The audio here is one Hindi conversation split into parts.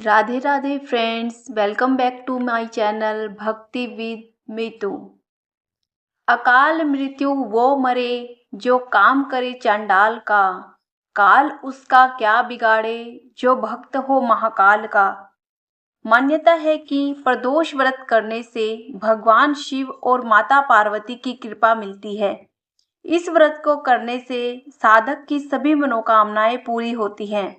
Radhe Radhe friends, welcome back to my channel Bhakti with Meetu. अकाल मृत्यु वो मरे जो काम करे चांडाल का, काल उसका क्या बिगाड़े जो भक्त हो महाकाल का। मान्यता है कि प्रदोष व्रत करने से भगवान शिव और माता पार्वती की कृपा मिलती है। इस व्रत को करने से साधक की सभी मनोकामनाएं पूरी होती हैं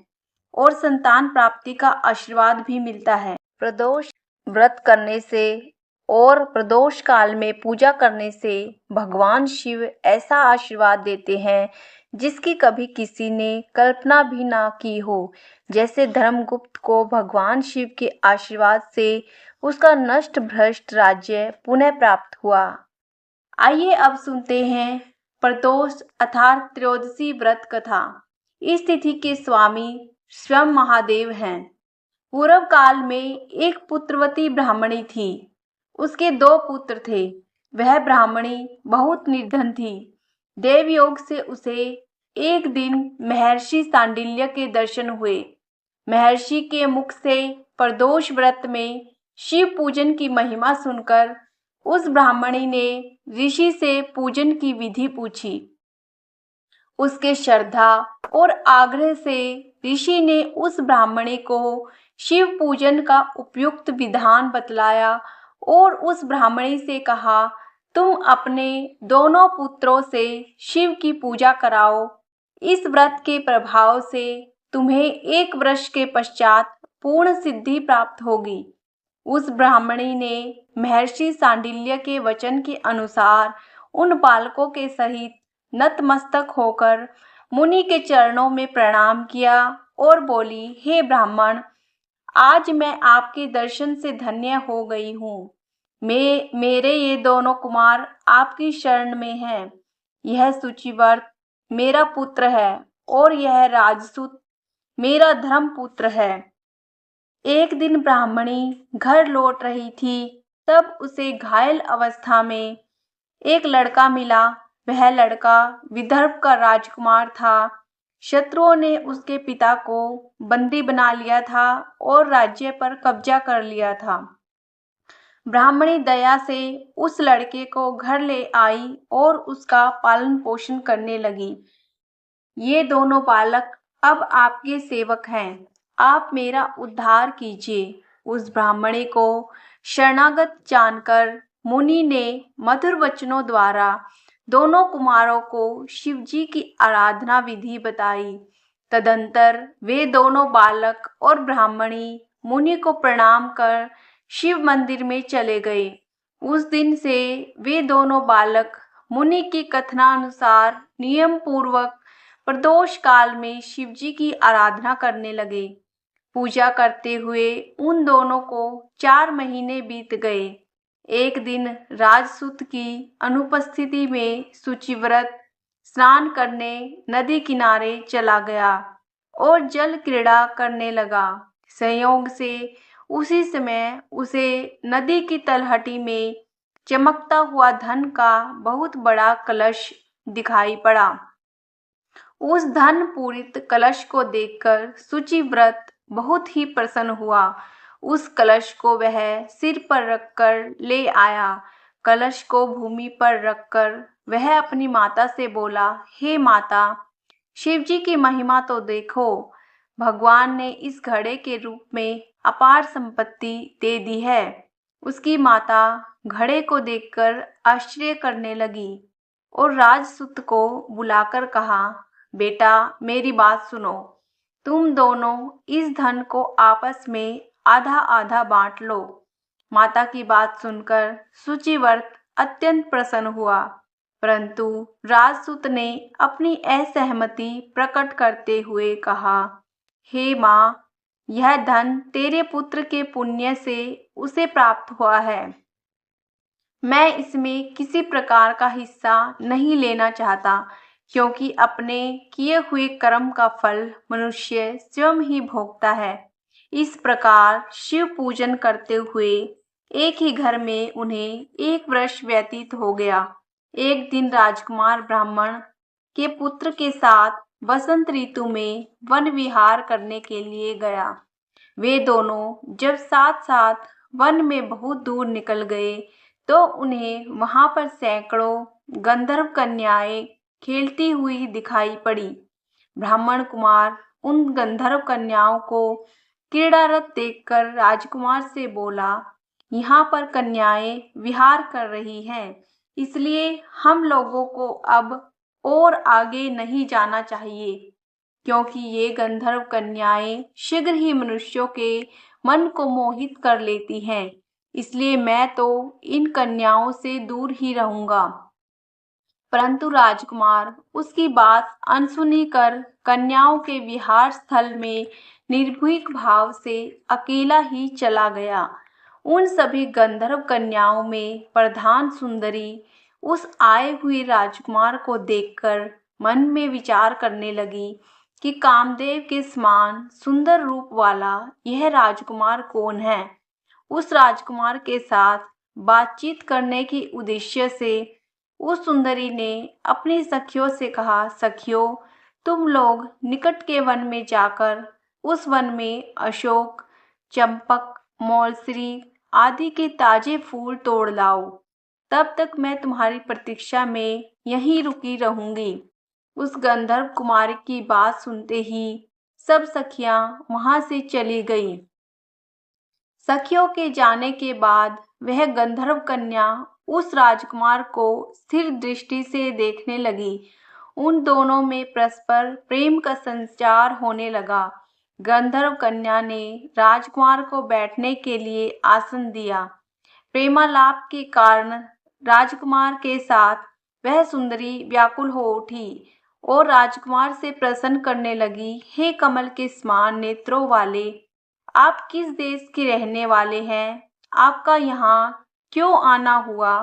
और संतान प्राप्ति का आशीर्वाद भी मिलता है। प्रदोष व्रत करने से और प्रदोष काल में पूजा करने से भगवान शिव ऐसा आशीर्वाद देते हैं जिसकी कभी किसी ने कल्पना भी ना की हो। जैसे धर्मगुप्त को भगवान शिव के आशीर्वाद से उसका नष्ट भ्रष्ट राज्य पुनः प्राप्त हुआ। आइए अब सुनते हैं प्रदोष अर्थात त्रयोदशी व्रत कथा। इस तिथि के स्वामी स्वयं महादेव हैं। पूर्व काल में एक पुत्रवती ब्राह्मणी थी। उसके 2 पुत्र थे। वह ब्राह्मणी बहुत निर्धन थी। देवयोग से उसे एक दिन महर्षि सांडिल्य के दर्शन हुए। महर्षि के मुख से प्रदोष व्रत में शिव पूजन की महिमा सुनकर उस ब्राह्मणी ने ऋषि से पूजन की विधि पूछी। उसके श्रद्धा और आग्रह से ऋषि ने उस ब्राह्मणी को शिव पूजन का उपयुक्त विधान बतलाया और उस ब्राह्मणी से कहा, तुम अपने दोनों पुत्रों से शिव की पूजा कराओ। इस व्रत के प्रभाव से तुम्हें 1 वर्ष के पश्चात पूर्ण सिद्धि प्राप्त होगी। उस ब्राह्मणी ने महर्षि सांडिल्य के वचन के अनुसार उन बालकों के सहित नतमस्तक होकर मुनि के चरणों में प्रणाम किया और बोली, हे ब्राह्मण, आज मैं आपके दर्शन से धन्य हो गई हूँ। मेरे ये दोनों कुमार आपकी शरण में हैं। यह सूचिव्रत मेरा पुत्र है और यह राजसूत मेरा धर्म पुत्र है। एक दिन ब्राह्मणी घर लौट रही थी, तब उसे घायल अवस्था में एक लड़का मिला। वह लड़का विदर्भ का राजकुमार था। शत्रुओं ने उसके पिता को बंदी बना लिया था और राज्य पर कब्जा कर लिया था। ब्राह्मणी दया से उस लड़के को घर ले आई और उसका पालन पोषण करने लगी। ये दोनों बालक अब आपके सेवक हैं, आप मेरा उद्धार कीजिए। उस ब्राह्मणी को शरणागत जानकर मुनि ने मधुर वचनों द्वारा दोनों कुमारों को शिवजी की आराधना विधि बताई। तदंतर वे दोनों बालक और ब्राह्मणी मुनि को प्रणाम कर शिव मंदिर में चले गए। उस दिन से वे दोनों बालक मुनि की कथनानुसार नियम पूर्वक प्रदोष काल में शिवजी की आराधना करने लगे। पूजा करते हुए उन दोनों को 4 महीने बीत गए। एक दिन राजसूत की अनुपस्थिति में सूचिव्रत स्नान करने नदी किनारे चला गया और जल क्रीड़ा करने लगा। संयोग से उसी समय उसे नदी की तलहटी में चमकता हुआ धन का बहुत बड़ा कलश दिखाई पड़ा। उस धन पूरित कलश को देखकर सूचिव्रत बहुत ही प्रसन्न हुआ। उस कलश को वह सिर पर रखकर ले आया। कलश को भूमि पर रखकर वह अपनी माता से बोला, हे माता, शिवजी की महिमा तो देखो। भगवान ने इस घड़े के रूप में अपार संपत्ति दे दी है। उसकी माता घड़े को देखकर आश्चर्य करने लगी और राजसूत को बुलाकर कहा, बेटा, मेरी बात सुनो। तुम दोनों इस धन को आपस में आधा आधा बांट लो। माता की बात सुनकर सूचिव्रत अत्यंत प्रसन्न हुआ, परंतु राजसूत ने अपनी असहमति प्रकट करते हुए कहा, हे माँ, यह धन तेरे पुत्र के पुण्य से उसे प्राप्त हुआ है। मैं इसमें किसी प्रकार का हिस्सा नहीं लेना चाहता, क्योंकि अपने किए हुए कर्म का फल मनुष्य स्वयं ही भोगता है। इस प्रकार शिव पूजन करते हुए एक ही घर में उन्हें 1 वर्ष व्यतीत हो गया। एक दिन राजकुमार ब्राह्मण के पुत्र के साथ बसंत ऋतु में वन विहार करने के लिए गया। वे दोनों जब साथ साथ वन में बहुत दूर निकल गए तो उन्हें वहां पर सैकड़ों गंधर्व कन्याएं खेलती हुई दिखाई पड़ी। ब्राह्मण कुमार उन गंधर्व कन्याओं को क्रीड़ारत देखकर राजकुमार से बोला, यहाँ पर कन्याएं विहार कर रही हैं, इसलिए हम लोगों को अब और आगे नहीं जाना चाहिए, क्योंकि ये गंधर्व कन्याएं शीघ्र ही मनुष्यों के मन को मोहित कर लेती हैं। इसलिए मैं तो इन कन्याओं से दूर ही रहूंगा। परंतु राजकुमार उसकी बात अनसुनी कर कन्याओं के विहार स्थल में निर्भीक भाव से अकेला ही चला गया। उन सभी गंधर्व कन्याओं में प्रधान सुंदरी उस आए हुए राजकुमार को देखकर मन में विचार करने लगी कि कामदेव के समान सुंदर रूप वाला यह राजकुमार कौन है। उस राजकुमार के साथ बातचीत करने के उद्देश्य से उस सुंदरी ने अपनी सखियों से कहा, सखियों, तुम लोग निकट के वन में जाकर उस वन में अशोक, चंपक, मौलश्री आदि के ताजे फूल तोड़ लाओ। तब तक मैं तुम्हारी प्रतीक्षा में यहीं रुकी रहूंगी। उस गंधर्व कुमारी की बात सुनते ही सब सखियां वहां से चली गईं। सखियों के जाने के बाद वह गंधर्व कन्या उस राजकुमार को स्थिर दृष्टि से देखने लगी। उन दोनों में परस्पर प्रेम का संचार होने लगा। गंधर्व कन्या ने राजकुमार को बैठने के लिए आसन दिया। प्रेमालाप के कारण राजकुमार के साथ वह सुंदरी व्याकुल हो उठी और राजकुमार से प्रश्न करने लगी, हे कमल के समान नेत्रों वाले, आप किस देश के रहने वाले हैं? आपका यहाँ क्यों आना हुआ?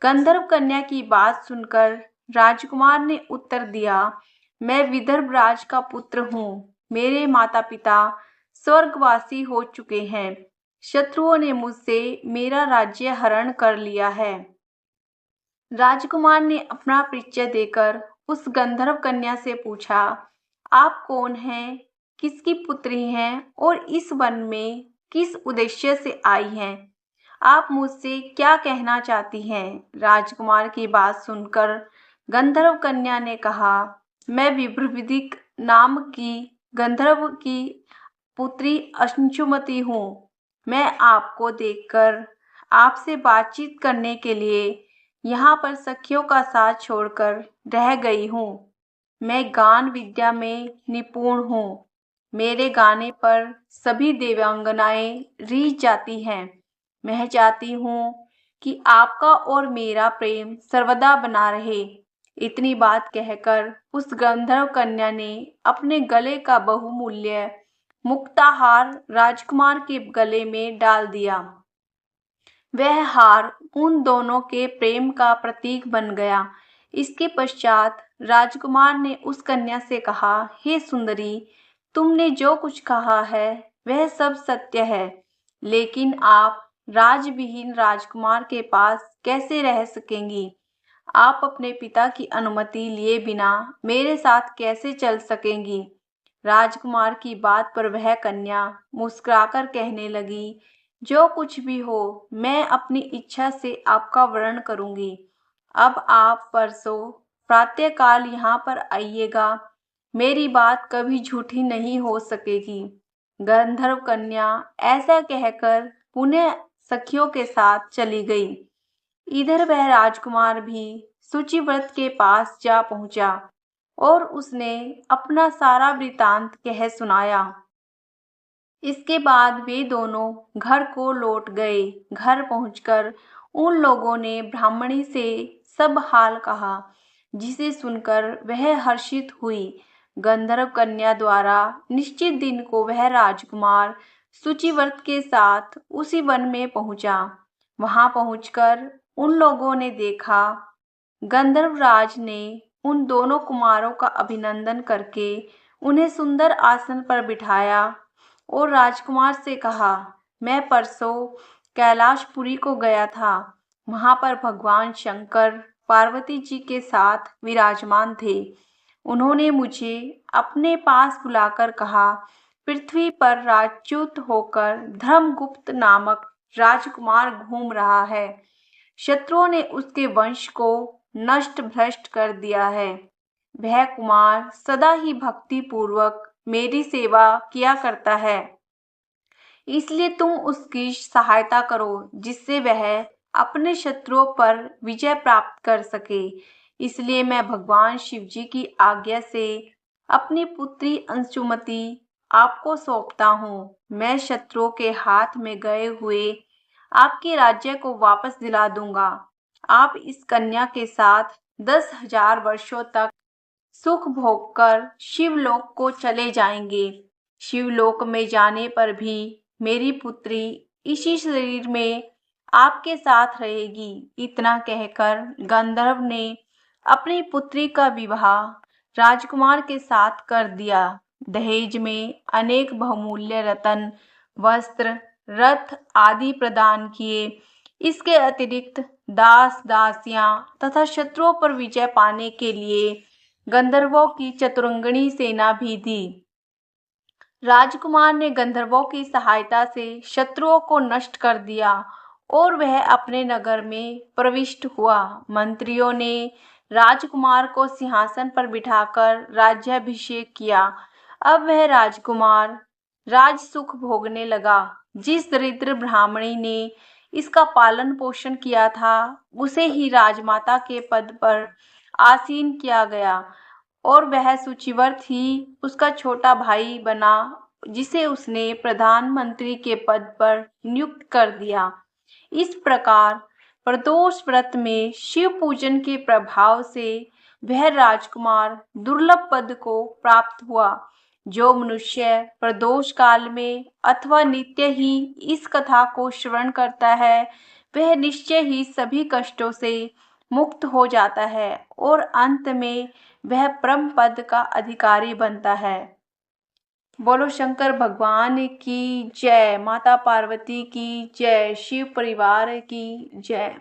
गंधर्व कन्या की बात सुनकर राजकुमार ने उत्तर दिया, मैं विदर्भ राज का पुत्र हूँ। मेरे माता पिता स्वर्गवासी हो चुके हैं। शत्रुओं ने मुझसे मेरा राज्य हरण कर लिया है। राजकुमार ने अपना परिचय देकर उस गंधर्व कन्या से पूछा, आप कौन हैं, किसकी पुत्री हैं और इस वन में किस उद्देश्य से आई हैं? आप मुझसे क्या कहना चाहती हैं? राजकुमार की बात सुनकर गंधर्व कन्या ने कहा, मैं विभ्रविदिक नाम की गंधर्व की पुत्री अंशुमति हूँ। मैं आपको देखकर आपसे बातचीत करने के लिए यहाँ पर सखियों का साथ छोड़कर रह गई हूँ। मैं गान विद्या में निपुण हूँ। मेरे गाने पर सभी देवांगनाएं रीझ जाती हैं। मैं चाहती हूँ कि आपका और मेरा प्रेम सर्वदा बना रहे। इतनी बात कहकर उस गंधर्व कन्या ने अपने गले का बहुमूल्य मुक्ताहार राजकुमार के गले में डाल दिया। वह हार उन दोनों के प्रेम का प्रतीक बन गया। इसके पश्चात राजकुमार ने उस कन्या से कहा, हे सुंदरी, तुमने जो कुछ कहा है वह सब सत्य है, लेकिन आप राजविहीन राजकुमार के पास कैसे रह सकेंगी? आप अपने पिता की अनुमति लिए बिना मेरे साथ कैसे चल सकेंगी? राजकुमार की बात पर वह कन्या मुस्कुराकर कहने लगी, जो कुछ भी हो, मैं अपनी इच्छा से आपका वर्ण करूंगी। अब आप परसों प्रातःकाल यहाँ पर आइएगा। मेरी बात कभी झूठी नहीं हो सकेगी। गंधर्व कन्या ऐसा कहकर पुनः सखियों के साथ चली गई। इधर वह राजकुमार भी शुचिव्रत के पास जा पहुंचा और उसने अपना सारा वृतांत कह सुनाया। इसके बाद वे दोनों घर को लौट गए। घर पहुंचकर उन लोगों ने ब्राह्मणी से सब हाल कहा, जिसे सुनकर वह हर्षित हुई। गंधर्व कन्या द्वारा निश्चित दिन को वह राजकुमार शुचिव्रत के साथ उसी वन में पहुंचा। वहां पहुंचकर उन लोगों ने देखा, गंधर्वराज ने उन दोनों कुमारों का अभिनंदन करके उन्हें सुंदर आसन पर बिठाया और राजकुमार से कहा, मैं परसों कैलाशपुरी को गया था। वहां पर भगवान शंकर पार्वती जी के साथ विराजमान थे। उन्होंने मुझे अपने पास बुलाकर कहा, पृथ्वी पर राजच्युत होकर धर्मगुप्त नामक राजकुमार घूम रहा है। शत्रुओं ने उसके वंश को नष्ट भ्रष्ट कर दिया है। वह कुमार सदा ही भक्ति पूर्वक मेरी सेवा किया करता है, इसलिए तुम उसकी सहायता करो जिससे वह अपने शत्रुओं पर विजय प्राप्त कर सके। इसलिए मैं भगवान शिव जी की आज्ञा से अपनी पुत्री अंशुमति आपको सौंपता हूँ। मैं शत्रुओं के हाथ में गए हुए आपके राज्य को वापस दिला दूंगा। आप इस कन्या के साथ 10,000 वर्षों तक सुख भोगकर शिवलोक को चले जाएंगे। शिवलोक में जाने पर भी मेरी पुत्री इसी शरीर में आपके साथ रहेगी। इतना कहकर गंधर्व ने अपनी पुत्री का विवाह राजकुमार के साथ कर दिया। दहेज में अनेक बहुमूल्य रत्न, वस्त्र, रथ आदि प्रदान किए। इसके अतिरिक्त दास दासियां तथा शत्रुओं पर विजय पाने के लिए गंधर्वों की चतुरंगनी सेना भी दी। राजकुमार ने गंधर्वों की सहायता से शत्रुओं को नष्ट कर दिया और वह अपने नगर में प्रविष्ट हुआ। मंत्रियों ने राजकुमार को सिंहासन पर बिठाकर राज्याभिषेक किया। अब वह राजकुमार राज सुख भोगने लगा। जिस दरिद्र ब्राह्मणी ने इसका पालन पोषण किया था, उसे ही राजमाता के पद पर आसीन किया गया और वह सुचिव्रत ही उसका छोटा भाई बना, जिसे उसने प्रधानमंत्री के पद पर नियुक्त कर दिया। इस प्रकार प्रदोष व्रत में शिव पूजन के प्रभाव से वह राजकुमार दुर्लभ पद को प्राप्त हुआ। जो मनुष्य प्रदोष काल में अथवा नित्य ही इस कथा को श्रवण करता है, वह निश्चय ही सभी कष्टों से मुक्त हो जाता है और अंत में वह परम पद का अधिकारी बनता है। बोलो शंकर भगवान की जय, माता पार्वती की जय, शिव परिवार की जय।